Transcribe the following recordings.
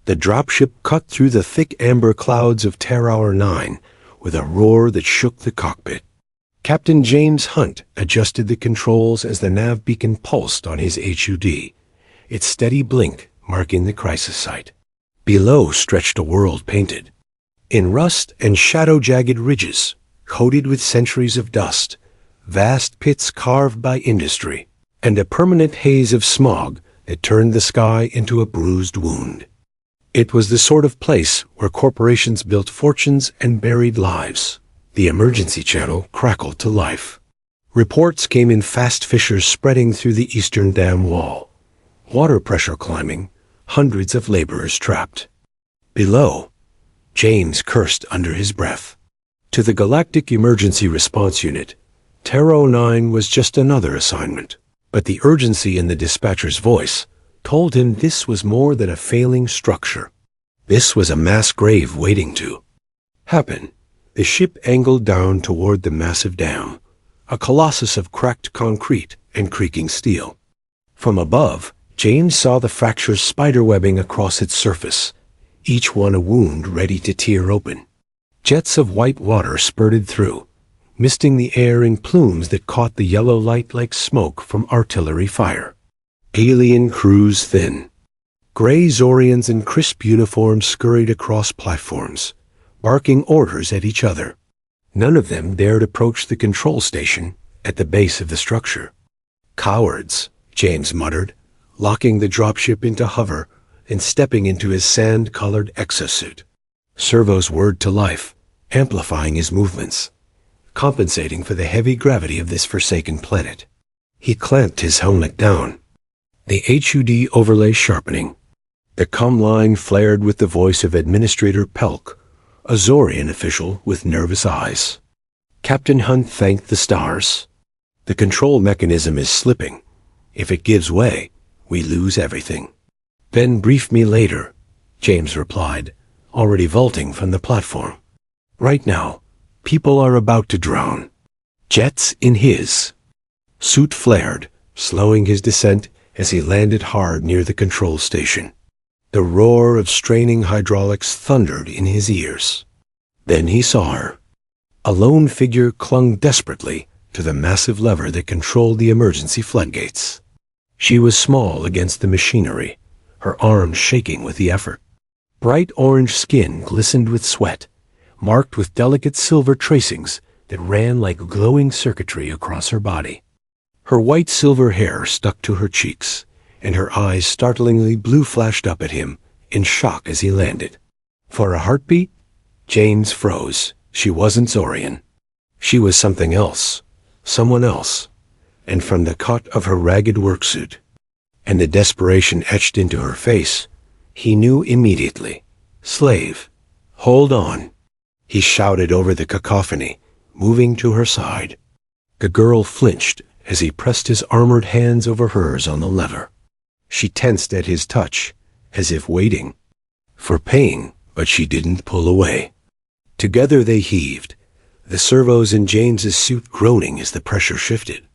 The dropship cut through the thick amber clouds of Terror 9 with a roar that shook the cockpit. Captain James Hunt adjusted the controls as the nav beacon pulsed on his HUD, its steady blink marking the crisis site. Below stretched a world painted in rust and shadow-jagged ridges, coated with centuries of dust, vast pits carved by industry, and a permanent haze of smog that turned the sky into a bruised wound. It was the sort of place where corporations built fortunes and buried lives. The emergency channel crackled to life. Reports came in fast fissures spreading through the eastern dam wall. Water pressure climbing, hundreds of laborers trapped. Below, James cursed under his breath. To the Galactic Emergency Response Unit, Terror 9 was just another assignment, but the urgency in the dispatcher's voice told him this was more than a failing structure. This was a mass grave waiting to happen. The ship angled down toward the massive dam, a colossus of cracked concrete and creaking steel. From above, James saw the fractures spiderwebbing across its surface, each one a wound ready to tear open. Jets of white water spurted through, misting the air in plumes that caught the yellow light like smoke from artillery fire. Alien crews thin. Gray Zorians in crisp uniforms scurried across platforms, barking orders at each other. None of them dared approach the control station at the base of the structure. Cowards, James muttered, locking the dropship into hover and stepping into his sand-colored exosuit. Servos whirred to life, amplifying his movements, compensating for the heavy gravity of this forsaken planet. He clamped his helmet down, the HUD overlay sharpening. The comm line flared with the voice of Administrator Pelk, a Zorian official with nervous eyes. Captain Hunt thanked the stars. The control mechanism is slipping. If it gives way, we lose everything. Then brief me later, James replied, already vaulting from the platform. Right now, people are about to drown. Jets in his suit flared, slowing his descent as he landed hard near the control station. The roar of straining hydraulics thundered in his ears. Then he saw her. A lone figure clung desperately to the massive lever that controlled the emergency floodgates. She was small against the machinery, her arms shaking with the effort. Bright orange skin glistened with sweat, marked with delicate silver tracings that ran like glowing circuitry across her body. Her white-silver hair stuck to her cheeks, and her eyes startlingly blue flashed up at him in shock as he landed. For a heartbeat, James froze. She wasn't Zorian. She was something else, someone else, and from the cut of her ragged worksuit, and the desperation etched into her face, he knew immediately. Slave, hold on. He shouted over the cacophony, moving to her side. The girl flinched as he pressed his armored hands over hers on the lever. She tensed at his touch, as if waiting for pain, but she didn't pull away. Together they heaved, the servos in James's suit groaning as the pressure shifted.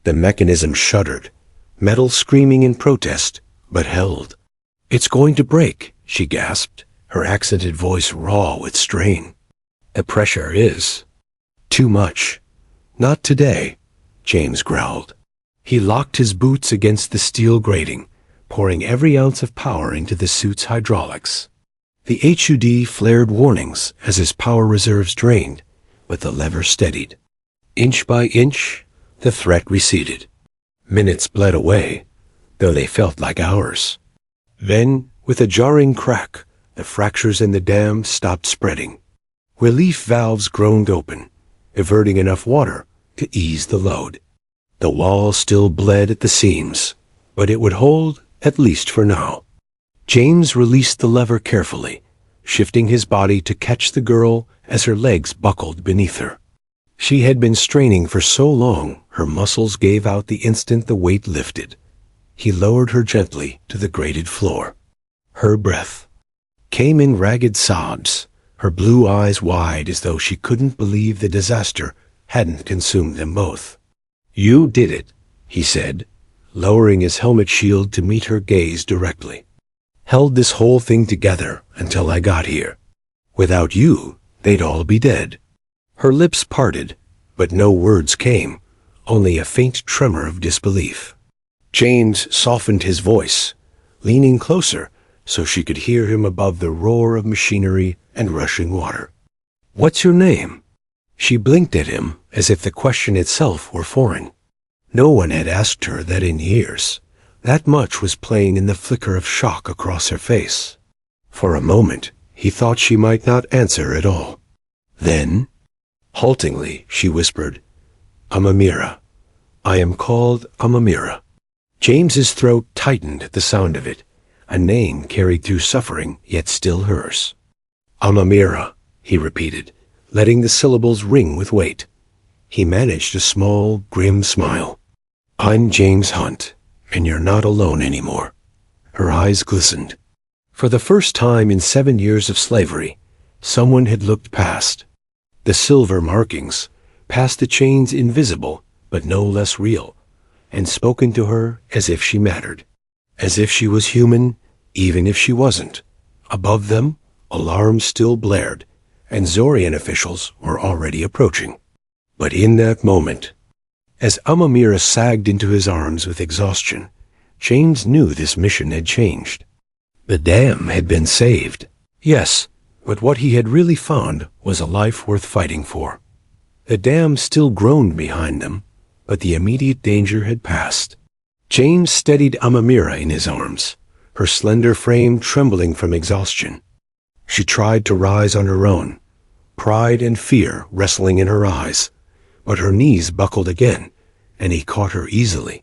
The mechanism shuddered, metal screaming in protest, but held. It's going to break, she gasped, her accented voice raw with strain. The pressure is too much. Not today, James growled. He locked his boots against the steel grating, pouring every ounce of power into the suit's hydraulics. The HUD flared warnings as his power reserves drained, but the lever steadied. Inch by inch, the threat receded. Minutes bled away, though they felt like hours. Then, with a jarring crack, the fractures in the dam stopped spreading. Relief valves groaned open, diverting enough water to ease the load. The wall still bled at the seams, but it would hold, at least for now. James released the lever carefully, shifting his body to catch the girl as her legs buckled beneath her. She had been straining for so long, her muscles gave out the instant the weight lifted. He lowered her gently to the grated floor. Her breath came in ragged sobs, her blue eyes wide as though she couldn't believe the disaster hadn't consumed them both. You did it, he said, lowering his helmet shield to meet her gaze directly. held this whole thing together until I got here. Without you, they'd all be dead." Her lips parted, but no words came, only a faint tremor of disbelief. James softened his voice, leaning closer so she could hear him above the roar of machinery and rushing water. "What's your name?" She blinked at him as if the question itself were foreign. No one had asked her that in years. That much was playing in the flicker of shock across her face. For a moment, he thought she might not answer at all. Then, haltingly, she whispered, "Amamira. I am called Amamira." James's throat tightened at the sound of it, a name carried through suffering, yet still hers. "Amamira," he repeated, letting the syllables ring with weight. He managed a small, grim smile. "I'm James Hunt, and you're not alone anymore." Her eyes glistened. For the first time in 7 years of slavery, someone had looked past the silver markings, past the chains invisible but no less real, and spoken to her as if she mattered, as if she was human, even if she wasn't. Above them, alarms still blared, and Zorian officials were already approaching. But in that moment, as Amamira sagged into his arms with exhaustion, James knew this mission had changed. The dam had been saved. Yes, but what he had really found was a life worth fighting for. The dam still groaned behind them, but the immediate danger had passed. James steadied Amamira in his arms, her slender frame trembling from exhaustion. She tried to rise on her own, pride and fear wrestling in her eyes, but her knees buckled again, and he caught her easily.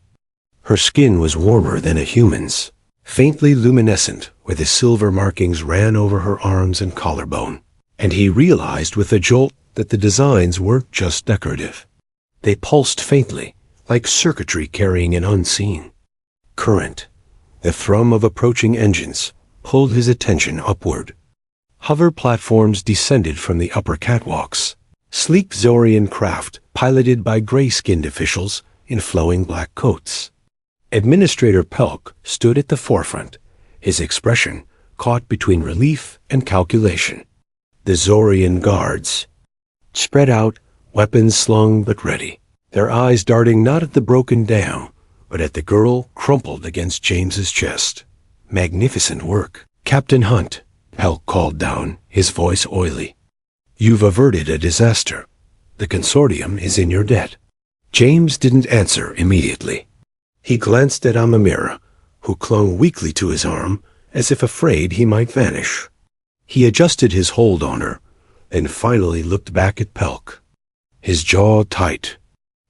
Her skin was warmer than a human's, faintly luminescent where the silver markings ran over her arms and collarbone, and he realized with a jolt that the designs weren't just decorative. They pulsed faintly, like circuitry carrying an unseen current. The thrum of approaching engines pulled his attention upward. Hover platforms descended from the upper catwalks, sleek Zorian craft piloted by gray-skinned officials in flowing black coats. Administrator Pelk stood at the forefront, his expression caught between relief and calculation. The Zorian guards spread out, weapons slung but ready, their eyes darting not at the broken dam, but at the girl crumpled against James's chest. "Magnificent work, Captain Hunt," Pelk called down, his voice oily. "You've averted a disaster. The consortium is in your debt." James didn't answer immediately. He glanced at Amamira, who clung weakly to his arm, as if afraid he might vanish. He adjusted his hold on her, and finally looked back at Pelk, his jaw tight.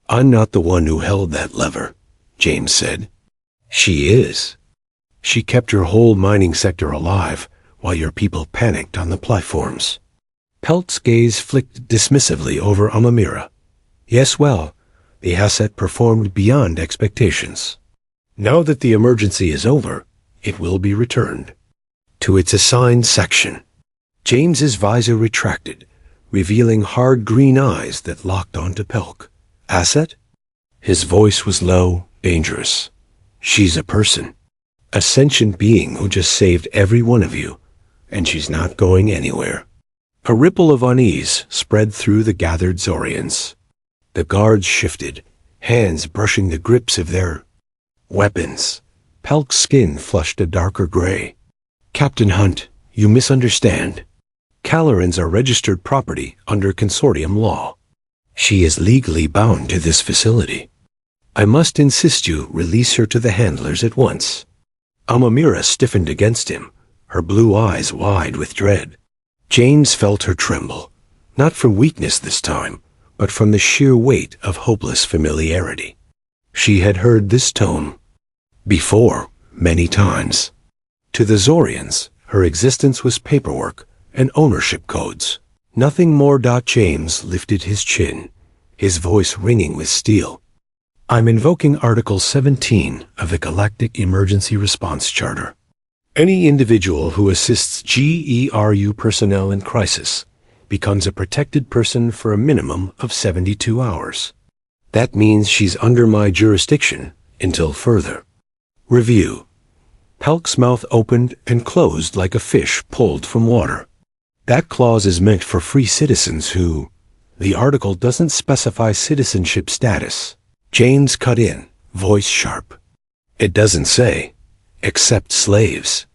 "I'm not the one who held that lever," James said. "She is. She kept your whole mining sector alive while your people panicked on the platforms." Pelk's gaze flicked dismissively over Amamira. "Yes, well, the asset performed beyond expectations. Now that the emergency is over, it will be returned to its assigned section." James's visor retracted, revealing hard green eyes that locked onto Pelk. "Asset?" His voice was low, dangerous. "She's a person, a sentient being who just saved every one of you, and she's not going anywhere." A ripple of unease spread through the gathered Zorians. The guards shifted, hands brushing the grips of their weapons. Pelk's skin flushed a darker gray. "Captain Hunt, you misunderstand. Calorans are registered property under consortium law. She is legally bound to this facility. I must insist you release her to the handlers at once." Amamira stiffened against him, her blue eyes wide with dread. James felt her tremble, not from weakness this time, but from the sheer weight of hopeless familiarity. She had heard this tone before, many times. To the Zorians, her existence was paperwork and ownership codes. Nothing more. James lifted his chin, his voice ringing with steel. "I'm invoking Article 17 of the Galactic Emergency Response Charter. Any individual who assists GERU personnel in crisis becomes a protected person for a minimum of 72 hours. That means she's under my jurisdiction until further review." Pelk's mouth opened and closed like a fish pulled from water. That clause is meant for free citizens who... The article doesn't specify citizenship status. James cut in, voice sharp. It doesn't say, except slaves.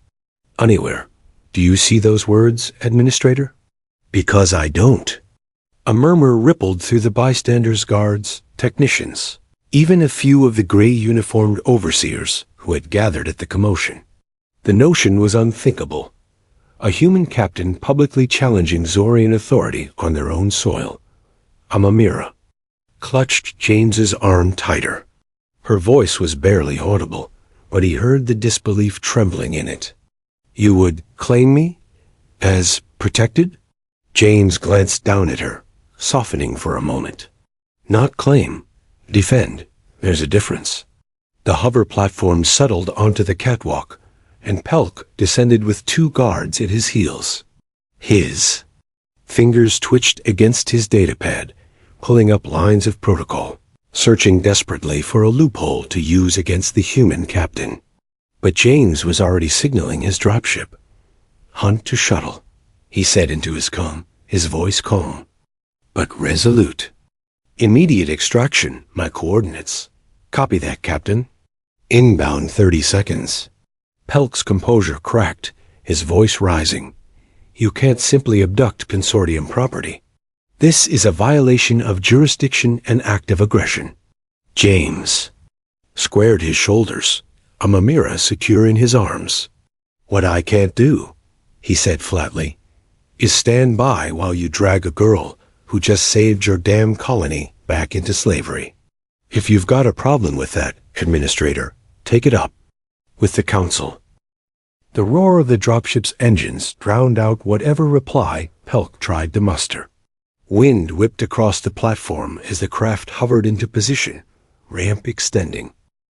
Anywhere. Do you see those words, Administrator? Because I don't. A murmur rippled through the bystanders, guards, technicians, even a few of the gray-uniformed overseers who had gathered at the commotion. The notion was unthinkable. A human captain publicly challenging Zorian authority on their own soil. Amamira clutched James's arm tighter. Her voice was barely audible, but he heard the disbelief trembling in it. You would claim me as protected? James glanced down at her, softening for a moment. Not claim. Defend. There's a difference. The hover platform settled onto the catwalk, and Pelk descended with 2 guards at his heels. His fingers twitched against his datapad, pulling up lines of protocol, searching desperately for a loophole to use against the human captain. But James was already signaling his dropship. Hunt to shuttle, he said into his comm, his voice calm, but resolute. Immediate extraction, my coordinates. Copy that, Captain. Inbound 30 seconds. Pelk's composure cracked, his voice rising. You can't simply abduct consortium property. This is a violation of jurisdiction and active aggression. James squared his shoulders, Amamira secure in his arms. What I can't do, he said flatly, is stand by while you drag a girl who just saved your damn colony back into slavery. If you've got a problem with that, Administrator, take it up with the Council. The roar of the dropship's engines drowned out whatever reply Pelk tried to muster. Wind whipped across the platform as the craft hovered into position, ramp extending.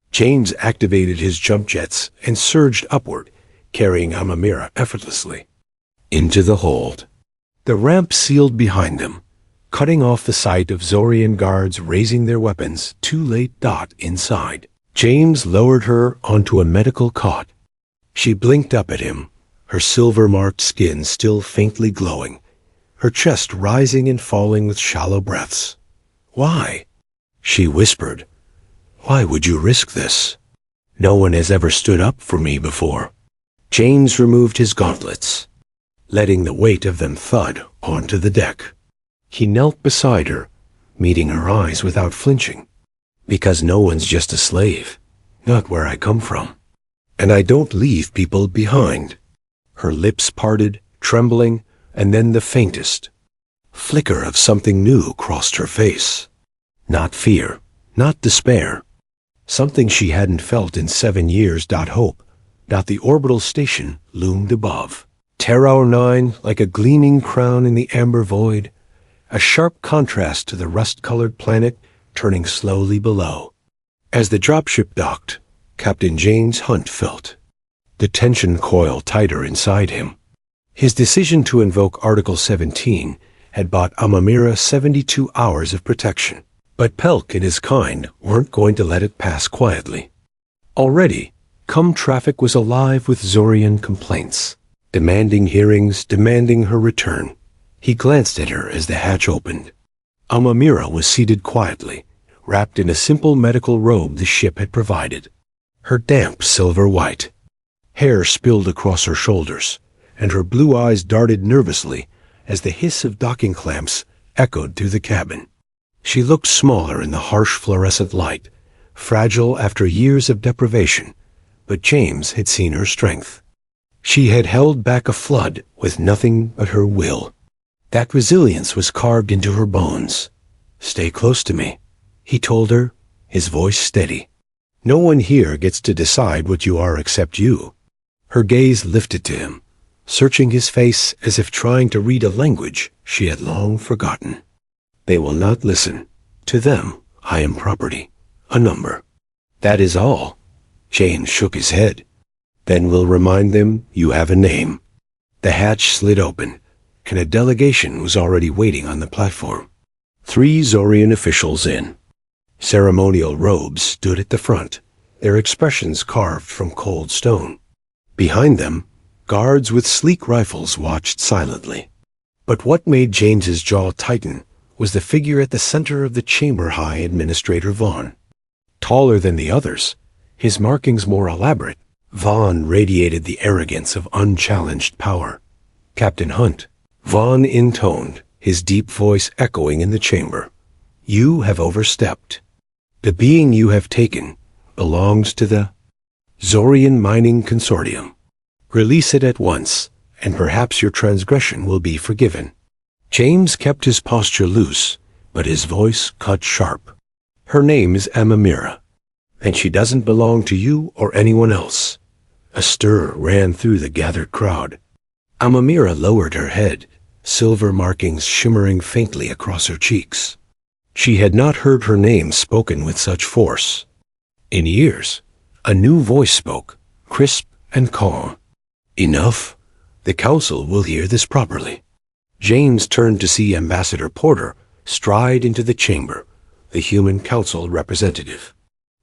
James activated his jump jets and surged upward, carrying Amamira effortlessly into the hold. The ramp sealed behind them, cutting off the sight of Zorian guards raising their weapons too late. Inside. James lowered her onto a medical cot. She blinked up at him, her silver-marked skin still faintly glowing, her chest rising and falling with shallow breaths. Why? She whispered. Why would you risk this? No one has ever stood up for me before. James removed his gauntlets, letting the weight of them thud onto the deck. He knelt beside her, meeting her eyes without flinching. Because no one's just a slave, not where I come from. And I don't leave people behind. Her lips parted, trembling, and then the faintest flicker of something new crossed her face. Not fear, not despair. Something she hadn't felt in 7 years. Hope. The orbital station loomed above. Terror 9 like a gleaming crown in the amber void, a sharp contrast to the rust-colored planet turning slowly below. As the dropship docked, Captain James Hunt felt the tension coil tighter inside him. His decision to invoke Article 17 had bought Amamira 72 hours of protection, but Pelk and his kind weren't going to let it pass quietly. Already, traffic was alive with Zorian complaints, demanding hearings, demanding her return. He glanced at her as the hatch opened. Amamira was seated quietly, wrapped in a simple medical robe the ship had provided. Her damp silver white hair spilled across her shoulders, and her blue eyes darted nervously as the hiss of docking clamps echoed through the cabin. She looked smaller in the harsh fluorescent light, fragile after years of deprivation, but James had seen her strength. She had held back a flood with nothing but her will. That resilience was carved into her bones. Stay close to me, he told her, his voice steady. No one here gets to decide what you are except you. Her gaze lifted to him, searching his face as if trying to read a language she had long forgotten. They will not listen. To them, I am property, a number. That is all. James shook his head. Then we'll remind them you have a name. The hatch slid open, and a delegation was already waiting on the platform. 3 Zorian officials in ceremonial robes stood at the front, their expressions carved from cold stone. Behind them, guards with sleek rifles watched silently. But what made James's jaw tighten was the figure at the center of the chamber, High Administrator Vaughn. Taller than the others, his markings more elaborate, Vaughn radiated the arrogance of unchallenged power. Captain Hunt, Vaughn intoned, his deep voice echoing in the chamber. You have overstepped. The being you have taken belongs to the Zorian Mining Consortium. Release it at once, and perhaps your transgression will be forgiven. James kept his posture loose, but his voice cut sharp. Her name is Amamira, and she doesn't belong to you or anyone else. A stir ran through the gathered crowd. Amamira lowered her head, silver markings shimmering faintly across her cheeks. She had not heard her name spoken with such force. In years, a new voice spoke, crisp and calm. Enough. The council will hear this properly. James turned to see Ambassador Porter stride into the chamber, the human council representative.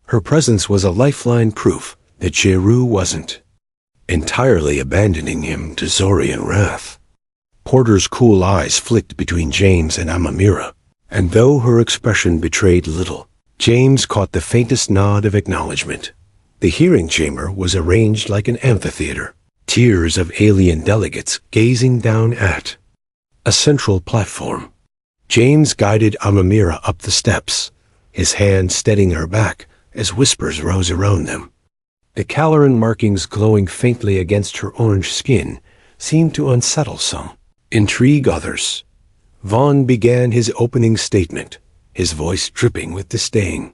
Her presence was a lifeline proof that Jeru wasn't entirely abandoning him to Zorian wrath. Porter's cool eyes flicked between James and Amamira, and though her expression betrayed little, James caught the faintest nod of acknowledgement. The hearing chamber was arranged like an amphitheater, tiers of alien delegates gazing down at a central platform. James guided Amamira up the steps, his hand steadying her back as whispers rose around them. The Caloran markings glowing faintly against her orange skin seemed to unsettle some, intrigue others. Vaughn began his opening statement, his voice dripping with disdain.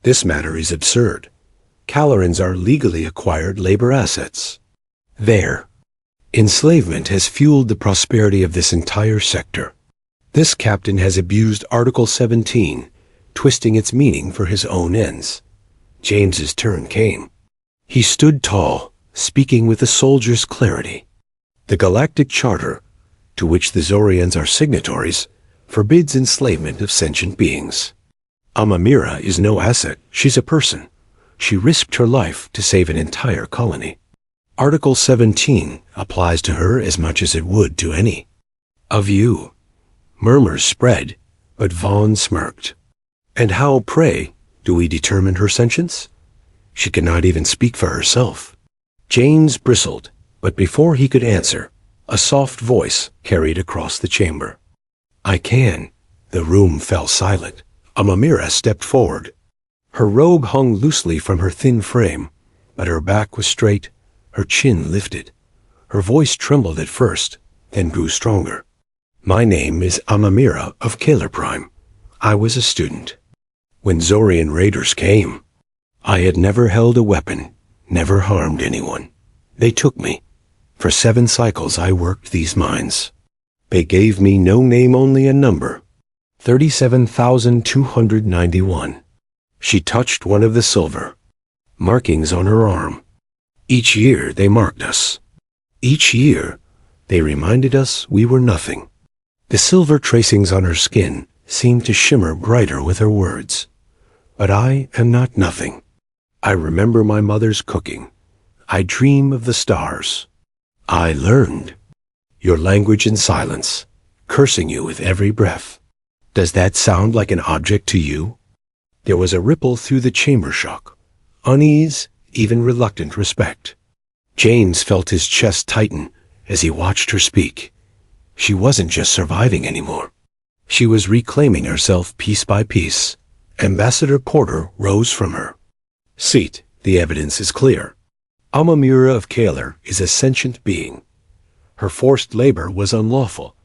This matter is absurd. Calorans are legally acquired labor assets. Their enslavement has fueled the prosperity of this entire sector. This captain has abused Article 17, twisting its meaning for his own ends. James's turn came. He stood tall, speaking with a soldier's clarity. The Galactic Charter, to which the Zorians are signatories, forbids enslavement of sentient beings. Amamira is no asset, she's a person. She risked her life to save an entire colony. Article 17 applies to her as much as it would to any of you. Murmurs spread, but Vaughn smirked. And how, pray, do we determine her sentience? She cannot even speak for herself. James bristled, but before he could answer, a soft voice carried across the chamber. I can. The room fell silent. Amamira stepped forward. Her robe hung loosely from her thin frame, but her back was straight, her chin lifted. Her voice trembled at first, then grew stronger. My name is Amamira of Kaler Prime. I was a student when Zorian raiders came. I had never held a weapon, never harmed anyone. They took me. For 7 cycles I worked these mines. They gave me no name, only a number. 37,291. She touched one of the silver markings on her arm. Each year they marked us. Each year they reminded us we were nothing. The silver tracings on her skin seemed to shimmer brighter with her words. But I am not nothing. I remember my mother's cooking. I dream of the stars. I learned your language in silence, cursing you with every breath. Does that sound like an object to you? There was a ripple through the chamber shock, unease, even reluctant respect. James felt his chest tighten as he watched her speak. She wasn't just surviving anymore. She was reclaiming herself piece by piece. Ambassador Porter rose from her seat. The evidence is clear. Amamira of Kaler is a sentient being. Her forced labor was unlawful.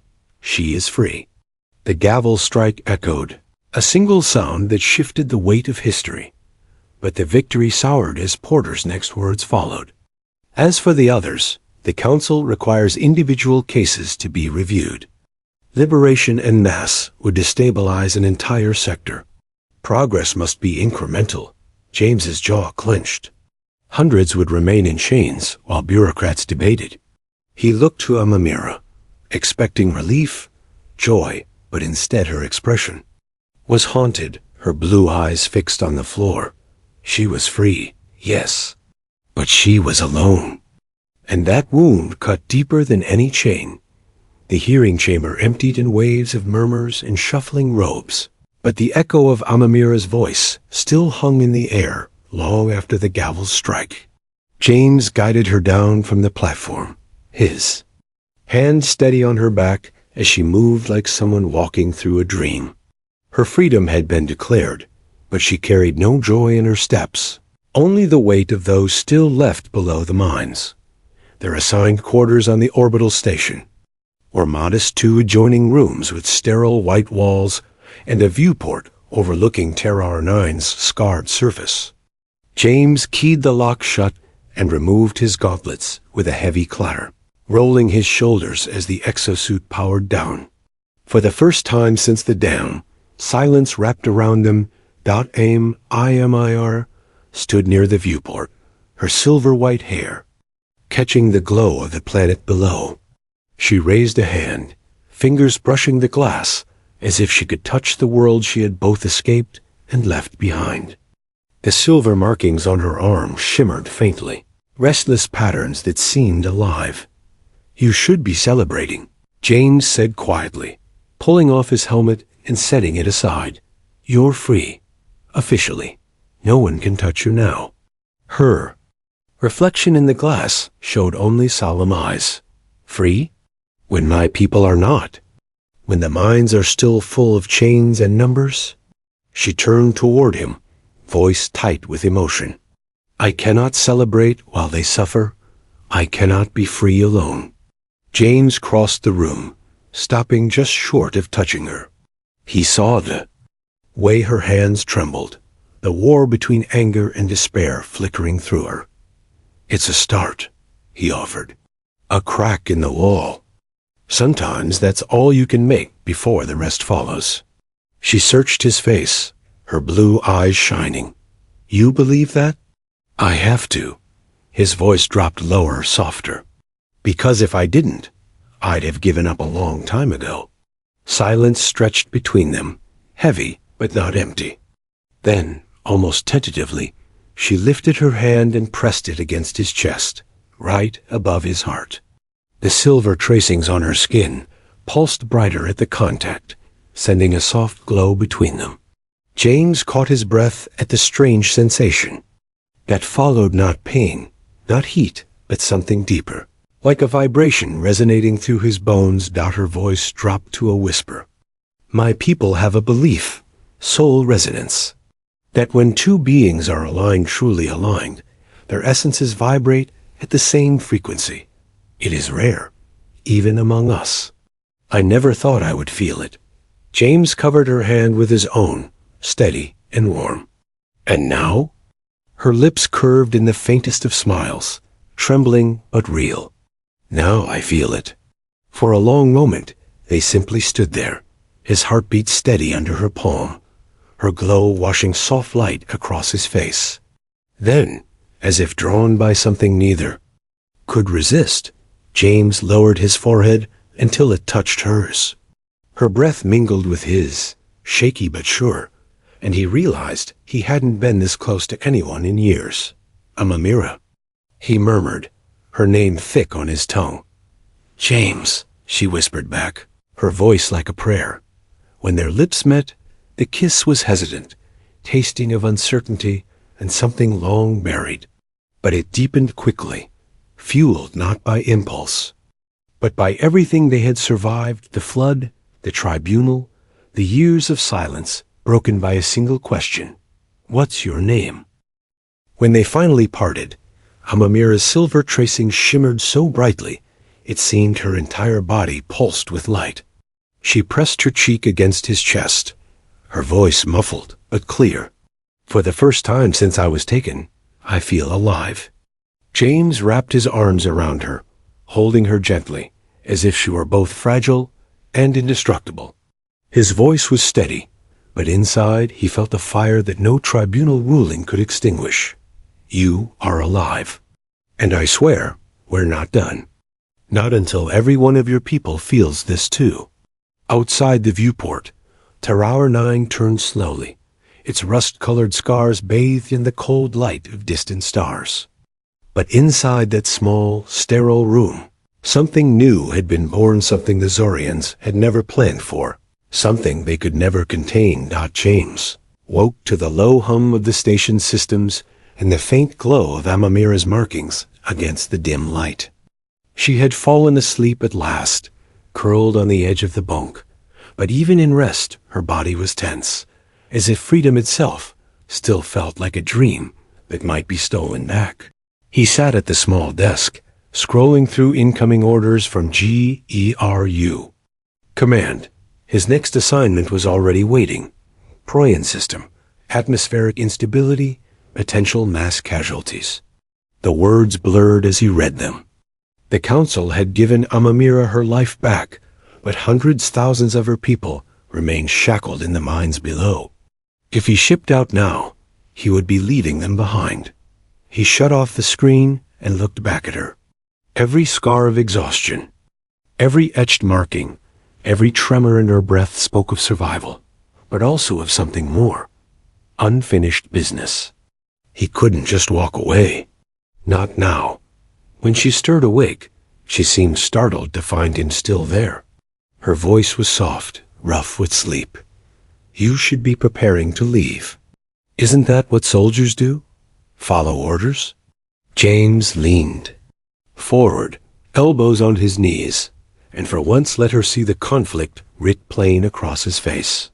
She is free. The gavel strike echoed, a single sound that shifted the weight of history. But the victory soured as Porter's next words followed. As for the others, the council requires individual cases to be reviewed. Liberation en masse would destabilize an entire sector. Progress must be incremental. James's jaw clenched. Hundreds would remain in chains while bureaucrats debated. He looked to Amamira, expecting relief, joy, but instead her expression was haunted, her blue eyes fixed on the floor. She was free, yes, but she was alone. and that wound cut deeper than any chain. The hearing chamber emptied in waves of murmurs and shuffling robes, but the echo of Amamira's voice still hung in the air long after the gavel's strike. James guided her down from the platform, his hand steady on her back as she moved like someone walking through a dream. Her freedom had been declared, but she carried no joy in her steps, only the weight of those still left below the mines. Their assigned quarters on the orbital station, or modest 2 adjoining rooms with sterile white walls and a viewport overlooking Terrar 9's scarred surface. James keyed the lock shut and removed his gauntlets with a heavy clatter, rolling his shoulders as the exosuit powered down. For the first time since the dam, silence wrapped around them. Aim Imir stood near the viewport, her silver-white hair catching the glow of the planet below. She raised a hand, fingers brushing the glass, as if she could touch the world she had both escaped and left behind. The silver markings on her arm shimmered faintly, restless patterns that seemed alive. "You should be celebrating," James said quietly, pulling off his helmet and setting it aside. "You're free. Officially. No one can touch you now." Her reflection in the glass showed only solemn eyes. "Free? When my people are not? When the mines are still full of chains and numbers?" She turned toward him, voice tight with emotion. "I cannot celebrate while they suffer. I cannot be free alone." James crossed the room, stopping just short of touching her. He saw the way her hands trembled, the war between anger and despair flickering through her. "It's a start," he offered. "A crack in the wall. Sometimes that's all you can make before the rest follows." She searched his face, her blue eyes shining. "You believe that?" "I have to." His voice dropped lower, softer. "Because if I didn't, I'd have given up a long time ago." Silence stretched between them, heavy but not empty. Then, almost tentatively, she lifted her hand and pressed it against his chest, right above his heart. The silver tracings on her skin pulsed brighter at the contact, sending a soft glow between them. James caught his breath at the strange sensation that followed, not pain, not heat, but something deeper, like a vibration resonating through his bones. Her voice dropped to a whisper. "My people have a belief, soul resonance, that when 2 beings are aligned, truly aligned, their essences vibrate at the same frequency. It is rare, even among us. I never thought I would feel it." James covered her hand with his own, steady and warm. "And now?" Her lips curved in the faintest of smiles, trembling but real. "Now I feel it." For a long moment, they simply stood there, his heartbeat steady under her palm, her glow washing soft light across his face. Then, as if drawn by something neither could resist, James lowered his forehead until it touched hers. Her breath mingled with his, shaky but sure, and he realized he hadn't been this close to anyone in years. "Amamira," he murmured, her name thick on his tongue. "James," she whispered back, her voice like a prayer. When their lips met, the kiss was hesitant, tasting of uncertainty and something long buried. But it deepened quickly, fueled not by impulse, but by everything they had survived: the flood, the tribunal, the years of silence broken by a single question. "What's your name?" When they finally parted, Amamira's silver tracing shimmered so brightly it seemed her entire body pulsed with light. She pressed her cheek against his chest, her voice muffled but clear. "For the first time since I was taken, I feel alive." James wrapped his arms around her, holding her gently, as if she were both fragile and indestructible. His voice was steady, but inside he felt a fire that no tribunal ruling could extinguish. "You are alive. And I swear, we're not done. Not until every one of your people feels this too." Outside the viewport, Terrar 9 turned slowly, its rust-colored scars bathed in the cold light of distant stars. But inside that small, sterile room, something new had been born, something the Zorians had never planned for, something they could never contain. James woke to the low hum of the station systems and the faint glow of Amamira's markings against the dim light. She had fallen asleep at last, curled on the edge of the bunk, but even in rest her body was tense, as if freedom itself still felt like a dream that might be stolen back. He sat at the small desk, scrolling through incoming orders from GERU. Command. His next assignment was already waiting. Proyan system. Atmospheric instability. Potential mass casualties. The words blurred as he read them. The Council had given Amamira her life back, but thousands of her people remained shackled in the mines below. If he shipped out now, he would be leaving them behind. He shut off the screen and looked back at her. Every scar of exhaustion, every etched marking, every tremor in her breath spoke of survival, but also of something more. Unfinished business. He couldn't just walk away. Not now. When she stirred awake, she seemed startled to find him still there. Her voice was soft, rough with sleep. You should be preparing to leave. Isn't that what soldiers do? Follow orders? James leaned forward, elbows on his knees, and for once let her see the conflict writ plain across his face.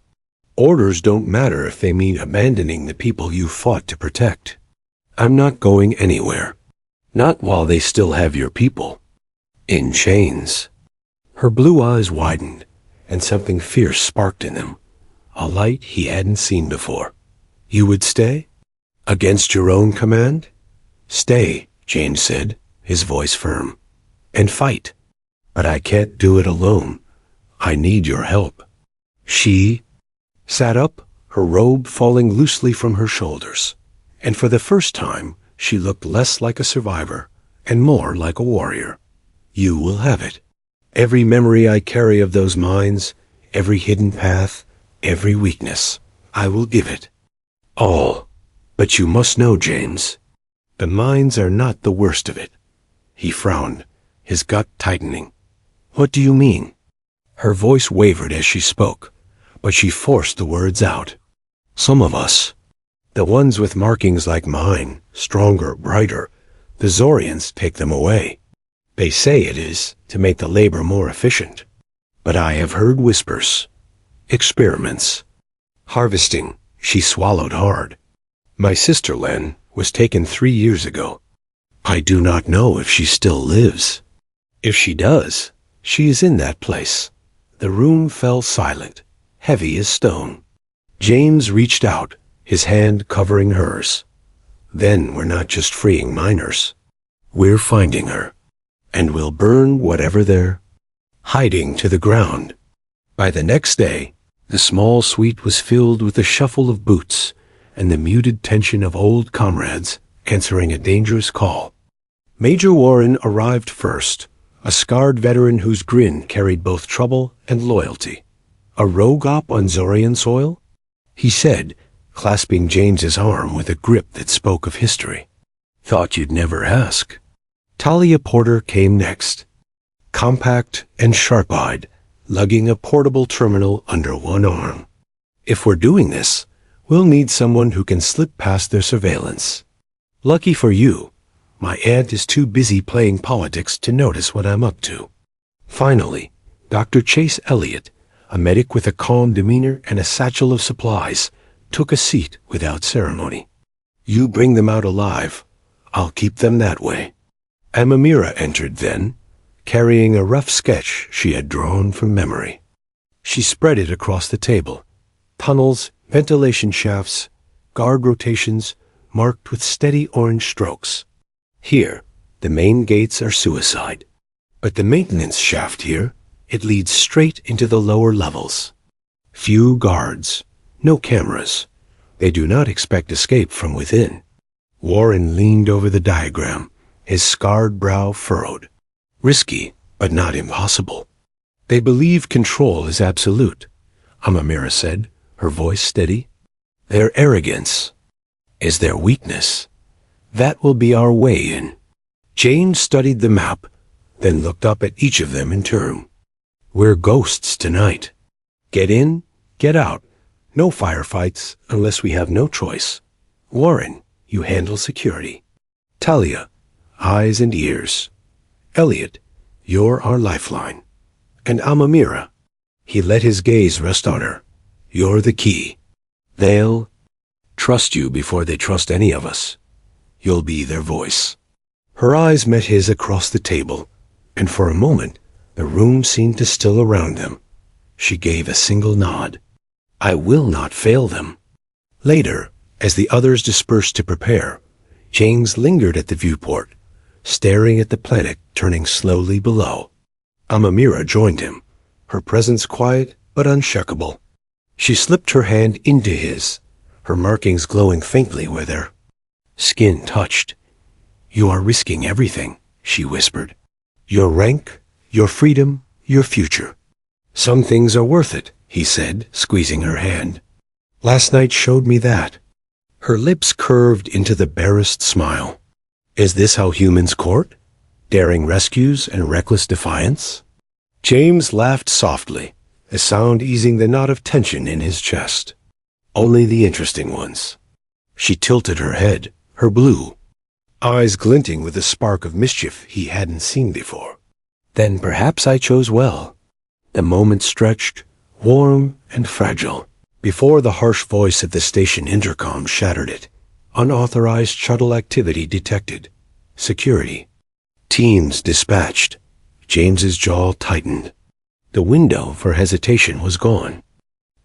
Orders don't matter if they mean abandoning the people you fought to protect. I'm not going anywhere. Not while they still have your people. In chains. Her blue eyes widened, and something fierce sparked in them. A light he hadn't seen before. You would stay? Against your own command? Stay, James said, his voice firm. And fight. But I can't do it alone. I need your help. She sat up, her robe falling loosely from her shoulders, and for the first time she looked less like a survivor and more like a warrior. You will have it. Every memory I carry of those mines, every hidden path, every weakness, I will give it. All. But you must know, James, the mines are not the worst of it. He frowned, his gut tightening. What do you mean? Her voice wavered as she spoke, but she forced the words out. Some of us, the ones with markings like mine, stronger, brighter, the Zorians take them away. They say it is to make the labor more efficient. But I have heard whispers. Experiments. Harvesting. She swallowed hard. My sister Len was taken 3 years ago. I do not know if she still lives. If she does, she is in that place. The room fell silent, heavy as stone. James reached out, his hand covering hers. Then we're not just freeing miners. We're finding her. And we'll burn whatever they're hiding to the ground. By the next day, the small suite was filled with the shuffle of boots and the muted tension of old comrades answering a dangerous call. Major Warren arrived first, a scarred veteran whose grin carried both trouble and loyalty. A rogue op on Zorian soil? He said, clasping James's arm with a grip that spoke of history. Thought you'd never ask. Talia Porter came next, compact and sharp-eyed, lugging a portable terminal under one arm. If we're doing this, we'll need someone who can slip past their surveillance. Lucky for you, my aunt is too busy playing politics to notice what I'm up to. Finally, Dr. Chase Elliott, a medic with a calm demeanor and a satchel of supplies, took a seat without ceremony. You bring them out alive. I'll keep them that way. Amamira entered then, carrying a rough sketch she had drawn from memory. She spread it across the table. Tunnels, ventilation shafts, guard rotations, marked with steady orange strokes. Here, the main gates are suicide. But the maintenance shaft here, it leads straight into the lower levels. Few guards, no cameras. They do not expect escape from within. Warren leaned over the diagram, his scarred brow furrowed. Risky, but not impossible. They believe control is absolute, Amamira said, her voice steady. Their arrogance is their weakness. That will be our way in. James studied the map, then looked up at each of them in turn. We're ghosts tonight. Get in, get out. No firefights unless we have no choice. Warren, you handle security. Talia, eyes and ears. Elliot, you're our lifeline. And Amamira, he let his gaze rest on her. You're the key. They'll trust you before they trust any of us. You'll be their voice. Her eyes met his across the table, and for a moment the room seemed to still around them. She gave a single nod. I will not fail them. Later, as the others dispersed to prepare, James lingered at the viewport, staring at the planet turning slowly below. Amamira joined him, her presence quiet but unshakable. She slipped her hand into his, her markings glowing faintly where their skin touched. You are risking everything, she whispered. Your rank, your freedom, your future. Some things are worth it, he said, squeezing her hand. Last night showed me that. Her lips curved into the barest smile. Is this how humans court? Daring rescues and reckless defiance? James laughed softly, a sound easing the knot of tension in his chest. Only the interesting ones. She tilted her head, her blue eyes glinting with a spark of mischief he hadn't seen before. Then perhaps I chose well. The moment stretched, warm and fragile, before the harsh voice of the station intercom shattered it. Unauthorized shuttle activity detected. Security. Teams dispatched. James's jaw tightened. The window for hesitation was gone.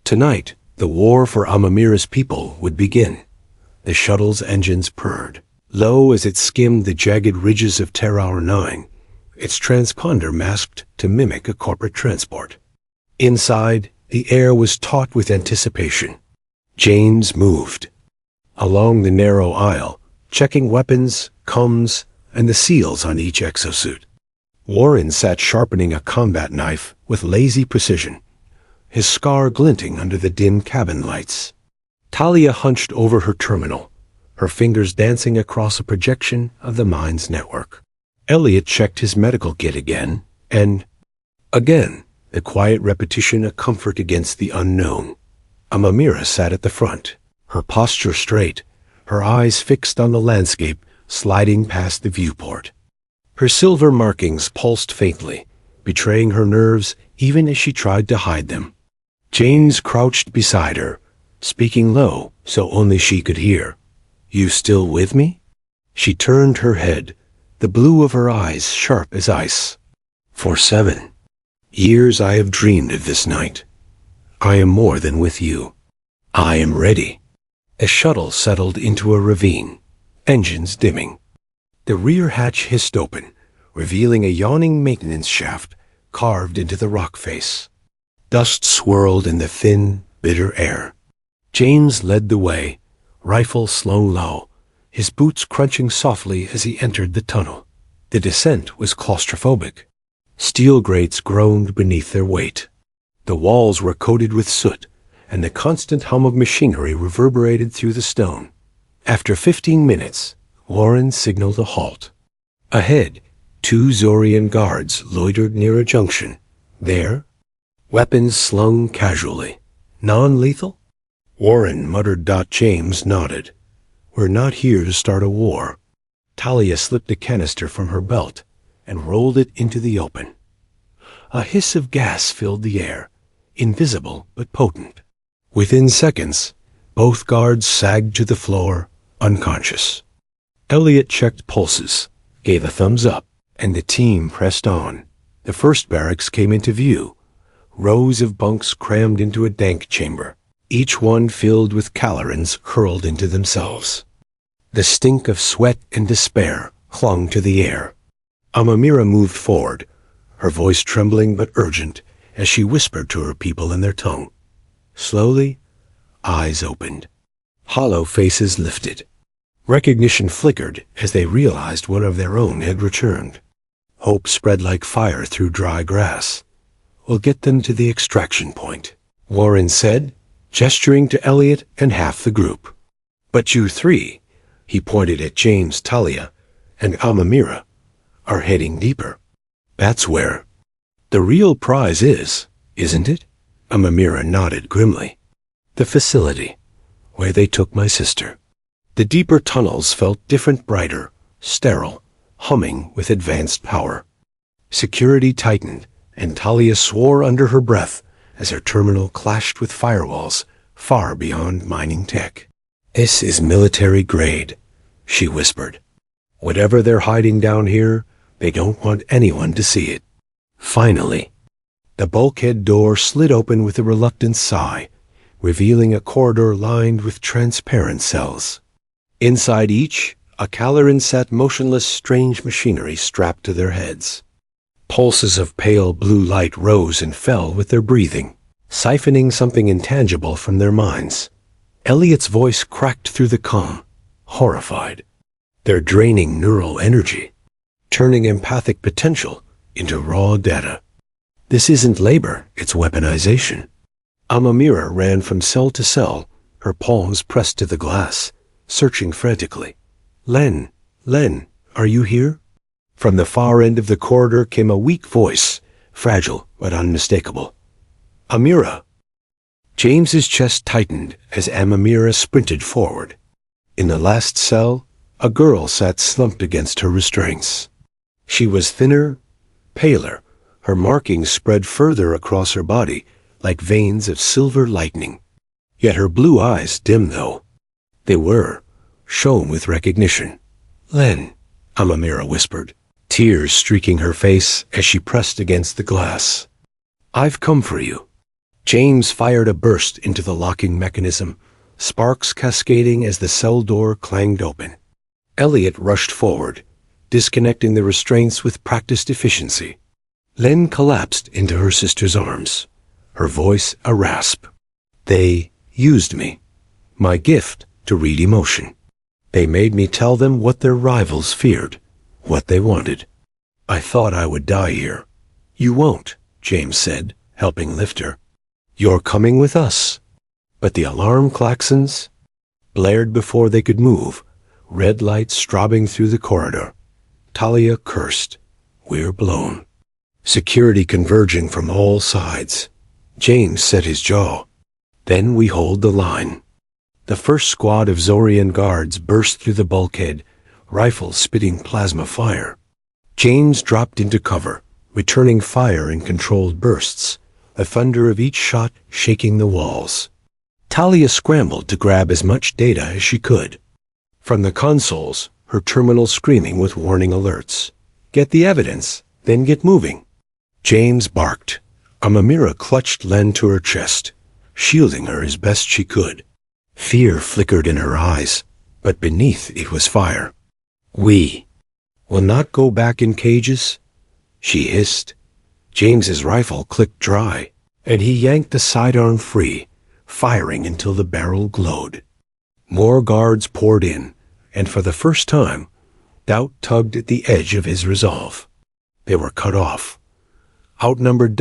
Tonight, the war for Amamira's people would begin. The shuttle's engines purred. Low as it skimmed the jagged ridges of Terror 9, its transponder masked to mimic a corporate transport. Inside, the air was taut with anticipation. James moved along the narrow aisle, checking weapons, comms, and the seals on each exosuit. Warren sat sharpening a combat knife with lazy precision, his scar glinting under the dim cabin lights. Talia hunched over her terminal, her fingers dancing across a projection of the mine's network. Elliot checked his medical kit again, and again, the quiet repetition a comfort against the unknown. Amamira sat at the front, her posture straight, her eyes fixed on the landscape sliding past the viewport. Her silver markings pulsed faintly, betraying her nerves even as she tried to hide them. James crouched beside her, speaking low so only she could hear. You still with me? She turned her head, the blue of her eyes sharp as ice. For 7 years I have dreamed of this night. I am more than with you. I am ready. A shuttle settled into a ravine, engines dimming. The rear hatch hissed open, revealing a yawning maintenance shaft carved into the rock face. Dust swirled in the thin, bitter air. James led the way, rifle slung low, his boots crunching softly as he entered the tunnel. The descent was claustrophobic. Steel grates groaned beneath their weight. The walls were coated with soot, and the constant hum of machinery reverberated through the stone. After 15 minutes, Warren signaled a halt. Ahead, 2 Zorian guards loitered near a junction. There, weapons slung casually. Non-lethal? Warren muttered. James nodded. We're not here to start a war. Talia slipped a canister from her belt and rolled it into the open. A hiss of gas filled the air, invisible but potent. Within seconds, both guards sagged to the floor, unconscious. Elliot checked pulses, gave a thumbs up, and the team pressed on. The first barracks came into view, rows of bunks crammed into a dank chamber, each one filled with calorins hurled into themselves. The stink of sweat and despair clung to the air. Amamira moved forward, her voice trembling but urgent as she whispered to her people in their tongue. Slowly, eyes opened. Hollow faces lifted. Recognition flickered as they realized one of their own had returned. Hope spread like fire through dry grass. We'll get them to the extraction point, Warren said, gesturing to Elliot and half the group. But you 3, he pointed at James, Talia, and Amamira, are heading deeper. That's where the real prize is, isn't it? Amamira nodded grimly. The facility, where they took my sister. The deeper tunnels felt different, brighter, sterile, humming with advanced power. Security tightened, and Talia swore under her breath as her terminal clashed with firewalls far beyond mining tech. This is military grade, she whispered. Whatever they're hiding down here, they don't want anyone to see it. Finally, the bulkhead door slid open with a reluctant sigh, revealing a corridor lined with transparent cells. Inside each, a Caloran sat motionless, strange machinery strapped to their heads. Pulses of pale blue light rose and fell with their breathing, siphoning something intangible from their minds. Elliot's voice cracked through the calm, horrified. They're draining neural energy, turning empathic potential into raw data. This isn't labor, it's weaponization. Amamira ran from cell to cell, her palms pressed to the glass, searching frantically. Len, are you here? From the far end of the corridor came a weak voice, fragile but unmistakable. Amira. James's chest tightened as Amamira sprinted forward. In the last cell, a girl sat slumped against her restraints. She was thinner, paler, her markings spread further across her body like veins of silver lightning. Yet her blue eyes, dim though they were, shone with recognition. Len, Amamira whispered, tears streaking her face as she pressed against the glass. I've come for you. James fired a burst into the locking mechanism, sparks cascading as the cell door clanged open. Elliot rushed forward, disconnecting the restraints with practiced efficiency. Len collapsed into her sister's arms, her voice a rasp. They used me, my gift to read emotion. They made me tell them what their rivals feared, what they wanted. I thought I would die here. You won't, James said, helping lift her. You're coming with us. But the alarm klaxons blared before they could move, red lights strobing through the corridor. Talia cursed. We're blown. Security converging from all sides. James set his jaw. Then we hold the line. The first squad of Zorian guards burst through the bulkhead, rifles spitting plasma fire. James dropped into cover, returning fire in controlled bursts, the thunder of each shot shaking the walls. Talia scrambled to grab as much data as she could. From the consoles, her terminal screaming with warning alerts. Get the evidence, then get moving. James barked. Amamira clutched Len to her chest, shielding her as best she could. Fear flickered in her eyes, but beneath it was fire. We will not go back in cages, she hissed. James's rifle clicked dry, and he yanked the sidearm free, firing until the barrel glowed. More guards poured in, and for the first time, doubt tugged at the edge of his resolve. They were cut off. Outnumbered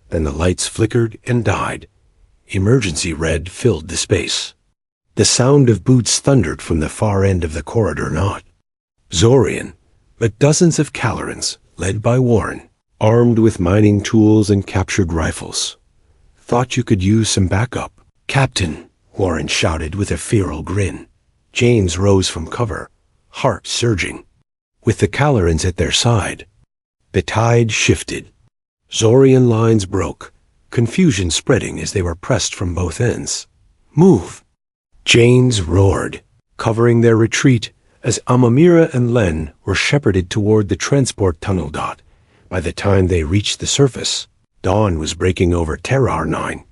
then the lights flickered and died. Emergency red filled the space. The sound of boots thundered from the far end of the corridor not Zorian, but dozens of Calorans, led by Warren, armed with mining tools and captured rifles. Thought you could use some backup. Captain, Warren shouted with a feral grin. James rose from cover, heart surging. With the Calorans at their side, the tide shifted. Zorian lines broke, confusion spreading as they were pressed from both ends. Move! James roared, covering their retreat as Amamira and Len were shepherded toward the transport tunnel. By the time they reached the surface, dawn was breaking over Terrar 9,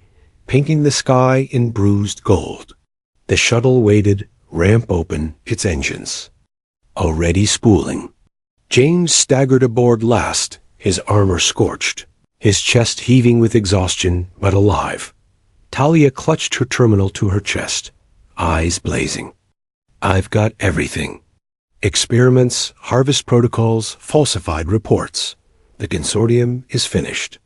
painting the sky in bruised gold. The shuttle waited, ramp open, its engines already spooling. James staggered aboard last, his armor scorched, his chest heaving with exhaustion, but alive. Talia clutched her terminal to her chest, eyes blazing. I've got everything. Experiments, harvest protocols, falsified reports. The consortium is finished.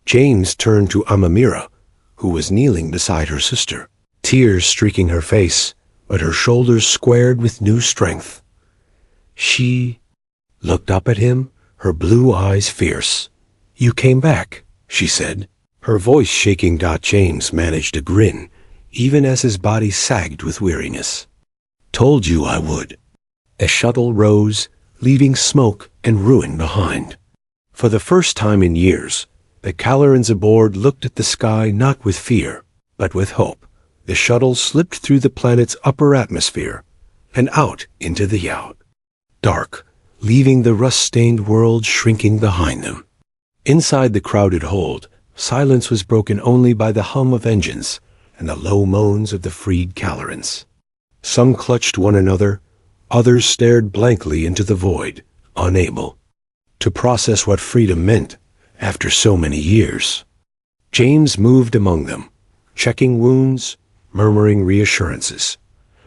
James turned to Amamira, who was kneeling beside her sister, tears streaking her face, but her shoulders squared with new strength. She looked up at him, her blue eyes fierce. "You came back," she said, her voice shaking. James managed a grin, even as his body sagged with weariness. "Told you I would." A shuttle rose, leaving smoke and ruin behind. For the first time in years, the Calorans aboard looked at the sky not with fear, but with hope. The shuttle slipped through the planet's upper atmosphere and out into the yacht. Dark, leaving the rust-stained world shrinking behind them. Inside the crowded hold, silence was broken only by the hum of engines and the low moans of the freed Calorans. Some clutched one another, others stared blankly into the void, unable to process what freedom meant after so many years. James moved among them, checking wounds, murmuring reassurances,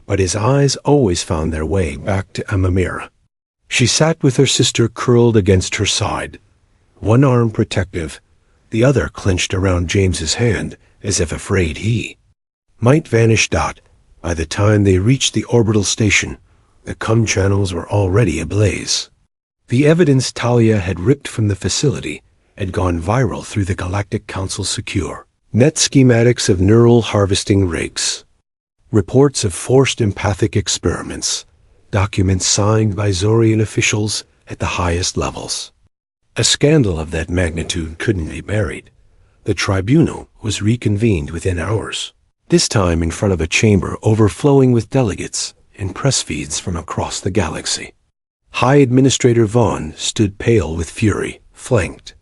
but his eyes always found their way back to Amamira. She sat with her sister curled against her side, one arm protective, the other clenched around James's hand as if afraid he might vanish. By the time they reached the orbital station, the comm channels were already ablaze. The evidence Talia had ripped from the facility had gone viral through the Galactic Council's secure net schematics of neural harvesting rakes, reports of forced empathic experiments, documents signed by Zorian officials at the highest levels. A scandal of that magnitude couldn't be buried. The tribunal was reconvened within hours, this time in front of a chamber overflowing with delegates and press feeds from across the galaxy. High Administrator Vaughn stood pale with fury, flanked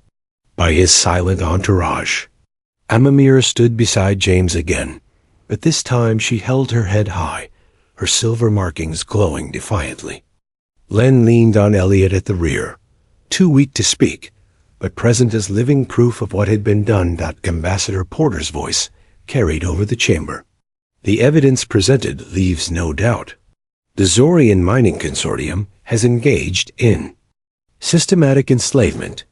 by his silent entourage. Amamira stood beside James again, but this time she held her head high, her silver markings glowing defiantly. Len leaned on Elliot at the rear, too weak to speak, but present as living proof of what had been done. Ambassador Porter's voice carried over the chamber. "The evidence presented leaves no doubt. The Zorian Mining Consortium has engaged in systematic enslavement,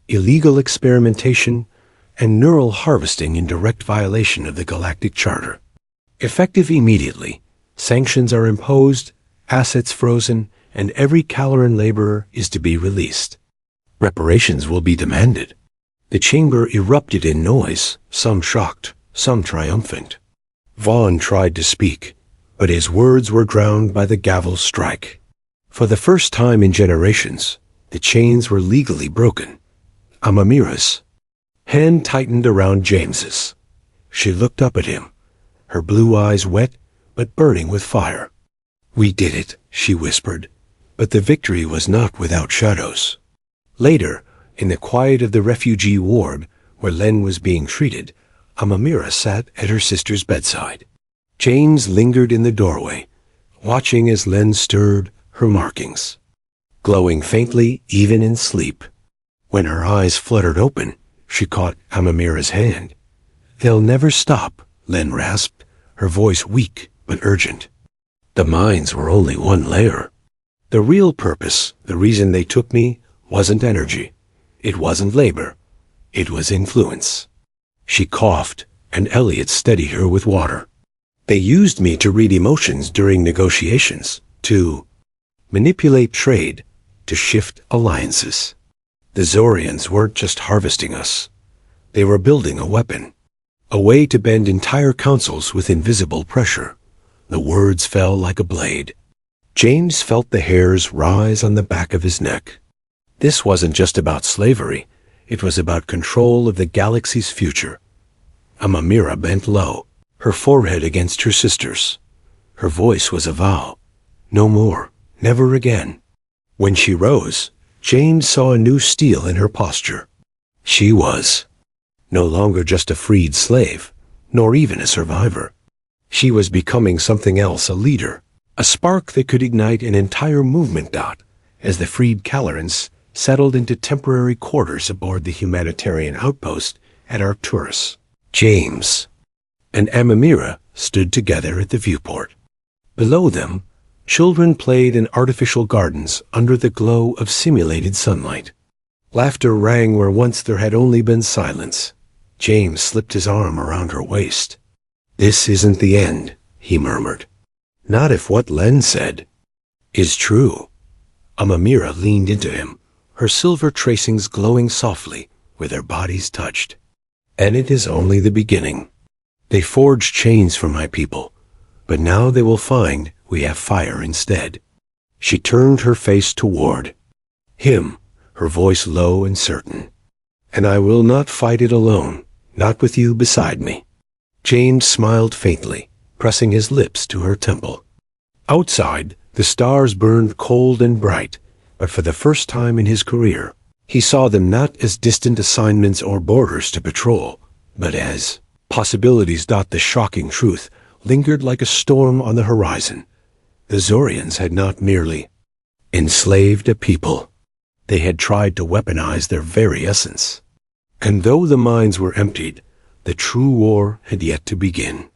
illegal experimentation, and neural harvesting in direct violation of the Galactic Charter. Effective immediately, sanctions are imposed, assets frozen, and every Caloran laborer is to be released. Reparations will be demanded." The chamber erupted in noise, some shocked, some triumphant. Vaughn tried to speak, but his words were drowned by the gavel's strike. For the first time in generations, the chains were legally broken. Amamira's hand tightened around James's. She looked up at him, her blue eyes wet but burning with fire. "We did it," she whispered, but the victory was not without shadows. Later, in the quiet of the refugee ward where Len was being treated, Amamira sat at her sister's bedside. James lingered in the doorway, watching as Len stirred her markings, glowing faintly even in sleep. When her eyes fluttered open, she caught Amamira's hand. "They'll never stop," Len rasped, her voice weak but urgent. "The mines were only one layer. The real purpose, the reason they took me, wasn't energy. It wasn't labor. It was influence." She coughed, and Elliot steadied her with water. "They used me to read emotions during negotiations, to manipulate trade, to shift alliances. The Zorians weren't just harvesting us. They were building a weapon, a way to bend entire councils with invisible pressure." The words fell like a blade. James felt the hairs rise on the back of his neck. This wasn't just about slavery. It was about control of the galaxy's future. Amamira bent low, her forehead against her sister's. Her voice was a vow. No more, never again. When she rose, James saw a new steel in her posture. She was no longer just a freed slave, nor even a survivor. She was becoming something else, a leader, a spark that could ignite an entire movement. As the freed Calorans settled into temporary quarters aboard the humanitarian outpost at Arcturus, James and Amamira stood together at the viewport. Below them, children played in artificial gardens under the glow of simulated sunlight. Laughter rang where once there had only been silence. James slipped his arm around her waist. "This isn't the end," he murmured. "Not if what Len said is true." Amamira leaned into him, her silver tracings glowing softly where their bodies touched. And it is only the beginning. They forged chains for my people, but now they will find we have fire instead. She turned her face toward him, her voice low and certain. And I will not fight it alone, not with you beside me. James smiled faintly, pressing his lips to her temple. Outside, the stars burned cold and bright, but for the first time in his career, he saw them not as distant assignments or borders to patrol, but as possibilities. The shocking truth lingered like a storm on the horizon. The Zorians had not merely enslaved a people. They had tried to weaponize their very essence. And though the mines were emptied, the true war had yet to begin.